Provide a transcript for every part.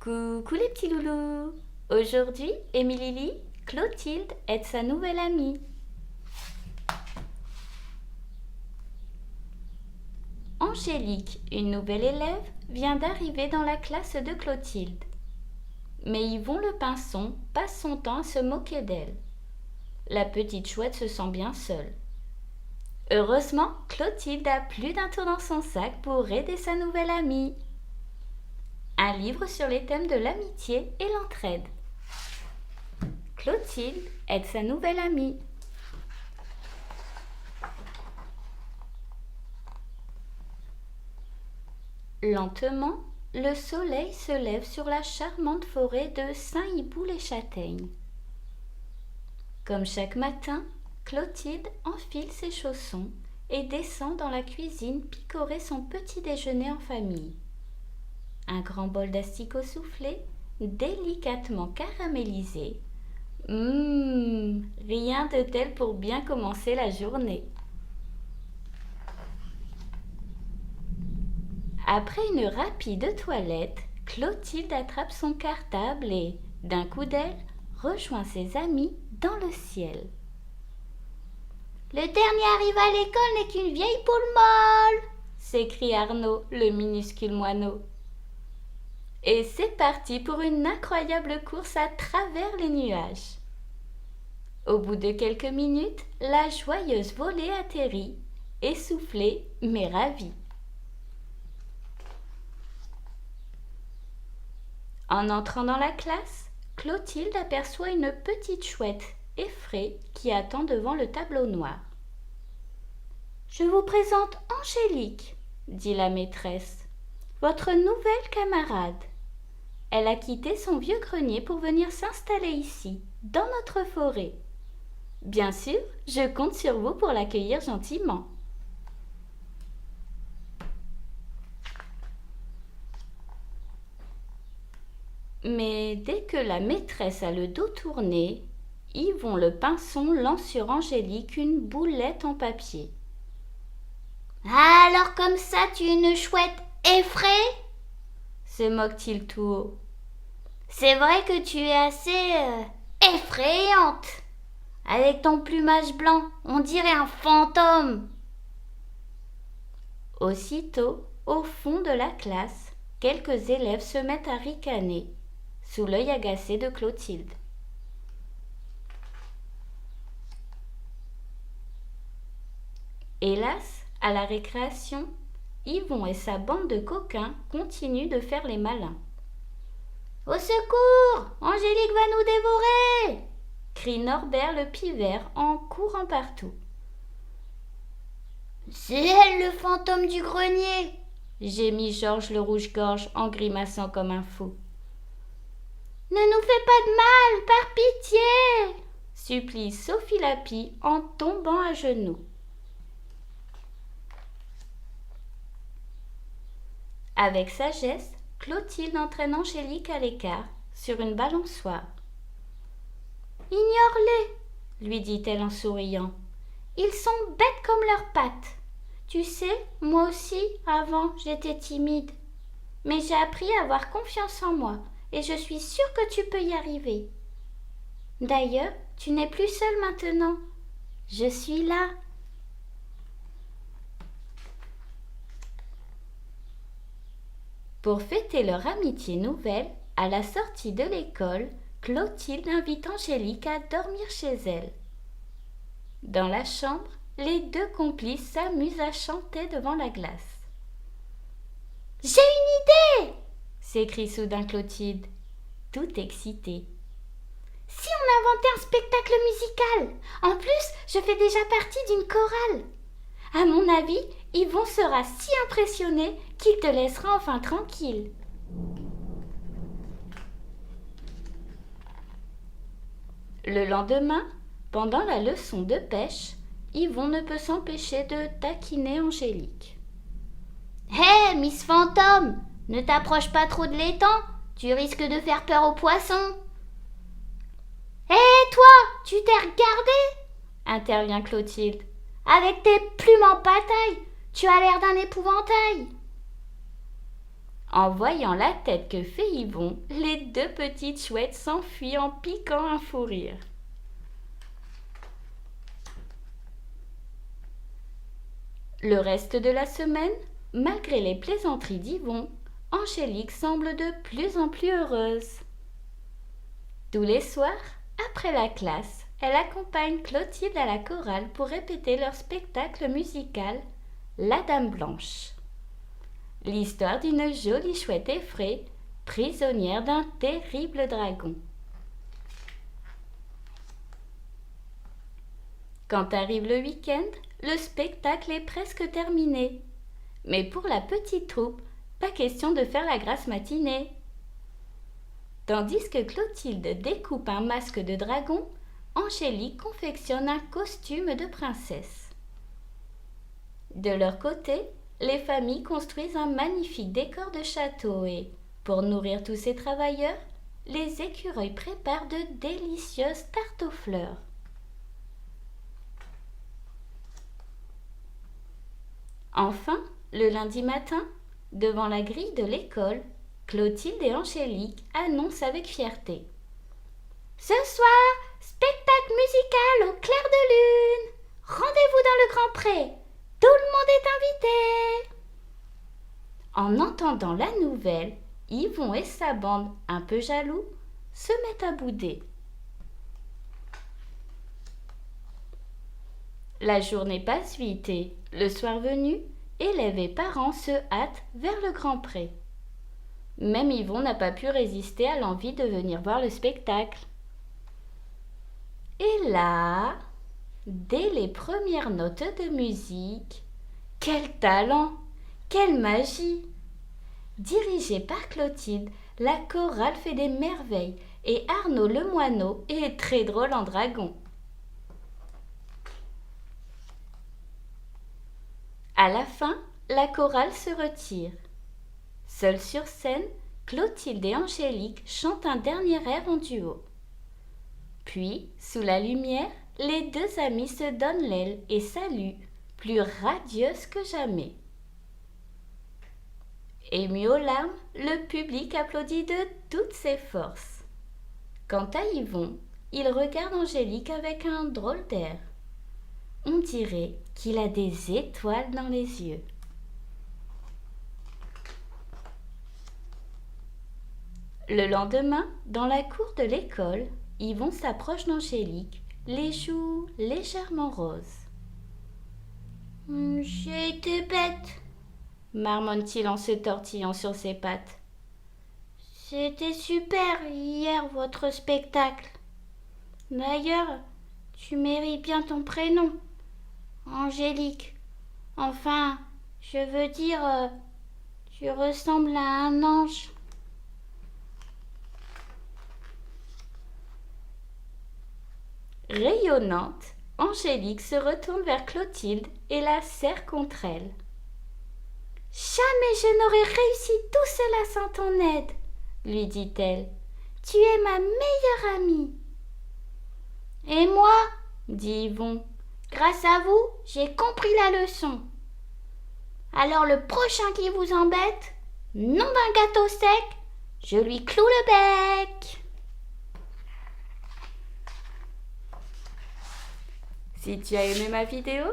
Coucou les petits loulous. Aujourd'hui, Émilie, Clotilde aide sa nouvelle amie. Angélique, une nouvelle élève, vient d'arriver dans la classe de Clotilde. Mais Yvon le pinson passe son temps à se moquer d'elle. La petite chouette se sent bien seule. Heureusement, Clotilde a plus d'un tour dans son sac pour aider sa nouvelle amie. Un livre sur les thèmes de l'amitié et l'entraide. Clotilde aide sa nouvelle amie. Lentement, le soleil se lève sur la charmante forêt de Saint-Hippoult-les-Châtaignes. Comme chaque matin, Clotilde enfile ses chaussons et descend dans la cuisine picorer son petit déjeuner en famille. Un grand bol d'asticots soufflés, délicatement caramélisé. Rien de tel pour bien commencer la journée. Après une rapide toilette, Clotilde attrape son cartable et, d'un coup d'aile, rejoint ses amis dans le ciel. Le dernier arrivé à l'école n'est qu'une vieille poule molle, s'écrie Arnaud, le minuscule moineau. Et c'est parti pour une incroyable course à travers les nuages. Au bout de quelques minutes, la joyeuse volée atterrit, essoufflée mais ravie. En entrant dans la classe, Clotilde aperçoit une petite chouette effraie qui attend devant le tableau noir. « Je vous présente Angélique, » dit la maîtresse, « votre nouvelle camarade. Elle a quitté son vieux grenier pour venir s'installer ici, dans notre forêt. Bien sûr, je compte sur vous pour l'accueillir gentiment. » Mais dès que la maîtresse a le dos tourné, Yvon le pinson lance sur Angélique une boulette en papier. « Alors comme ça, tu es une chouette effraie ?» se moque-t-il tout haut. « C'est vrai que tu es assez effrayante. Avec ton plumage blanc, on dirait un fantôme. » Aussitôt, au fond de la classe, quelques élèves se mettent à ricaner, sous l'œil agacé de Clotilde. Hélas, à la récréation, Yvon et sa bande de coquins continuent de faire les malins. « Au secours! Angélique va nous dévorer !» crie Norbert le pivert en courant partout. « C'est elle le fantôme du grenier !» gémit Georges le rouge-gorge en grimaçant comme un fou. « Ne nous fais pas de mal, par pitié !» supplie Sophie Lapie en tombant à genoux. Avec sagesse, Clotilde entraîne Angélique à l'écart, sur une balançoire. « Ignore-les, lui dit-elle en souriant. Ils sont bêtes comme leurs pattes. Tu sais, moi aussi, avant, j'étais timide. Mais j'ai appris à avoir confiance en moi, et je suis sûre que tu peux y arriver. D'ailleurs, tu n'es plus seule maintenant. Je suis là. » Pour fêter leur amitié nouvelle, à la sortie de l'école, Clotilde invite Angélique à dormir chez elle. Dans la chambre, les deux complices s'amusent à chanter devant la glace. « J'ai une idée !» s'écrie soudain Clotilde, toute excitée. « Si on inventait un spectacle musical! En plus, je fais déjà partie d'une chorale. À mon avis, Yvon sera si impressionné qu'il te laissera enfin tranquille. » Le lendemain, pendant la leçon de pêche, Yvon ne peut s'empêcher de taquiner Angélique. « Hé, Miss Fantôme, ne t'approche pas trop de l'étang, tu risques de faire peur aux poissons. »« Hé, toi, tu t'es regardé ?» intervient Clotilde. « Avec tes plumes en pataille, tu as l'air d'un épouvantail. » En voyant la tête que fait Yvon, les deux petites chouettes s'enfuient en piquant un fou rire. Le reste de la semaine, malgré les plaisanteries d'Yvon, Angélique semble de plus en plus heureuse. Tous les soirs, après la classe, elle accompagne Clotilde à la chorale pour répéter leur spectacle musical « La Dame Blanche ». L'histoire d'une jolie chouette effraie, prisonnière d'un terrible dragon. Quand arrive le week-end, le spectacle est presque terminé. Mais pour la petite troupe, pas question de faire la grasse matinée. Tandis que Clotilde découpe un masque de dragon, Angélique confectionne un costume de princesse. De leur côté, les familles construisent un magnifique décor de château et, pour nourrir tous ces travailleurs, les écureuils préparent de délicieuses tartes aux fleurs. Enfin, le lundi matin, devant la grille de l'école, Clotilde et Angélique annoncent avec fierté. Ce soir, spectacle musical au clair de lune. Rendez-vous dans le grand pré. Tout le monde est invité. En entendant la nouvelle, Yvon et sa bande, un peu jaloux, se mettent à bouder. La journée passe vite et, le soir venu, élèves et parents se hâtent vers le grand pré. Même Yvon n'a pas pu résister à l'envie de venir voir le spectacle. Et là, dès les premières notes de musique, quel talent, quelle magie! Dirigée par Clotilde, la chorale fait des merveilles et Arnaud le moineau est très drôle en dragon. À la fin, la chorale se retire. Seules sur scène, Clotilde et Angélique chantent un dernier air en duo. Puis, sous la lumière, les deux amies se donnent l'aile et saluent, plus radieuses que jamais. Ému aux larmes, le public applaudit de toutes ses forces. Quant à Yvon, il regarde Angélique avec un drôle d'air. On dirait qu'il a des étoiles dans les yeux. Le lendemain, dans la cour de l'école, Yvon s'approche d'Angélique, les joues légèrement roses. « J'ai été bête », marmonne-t-il en se tortillant sur ses pattes. « C'était super hier votre spectacle. D'ailleurs, tu mérites bien ton prénom, Angélique. Enfin, je veux dire, tu ressembles à un ange. » Rayonnante, Angélique se retourne vers Clotilde et la serre contre elle. « Jamais je n'aurais réussi tout cela sans ton aide, » lui dit-elle. « Tu es ma meilleure amie. »« Et moi, » dit Yvon, « grâce à vous, j'ai compris la leçon. Alors le prochain qui vous embête, nom d'un gâteau sec, je lui cloue le bec. » Si tu as aimé ma vidéo,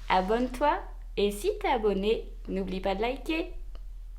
abonne-toi et si t'es abonné, n'oublie pas de liker.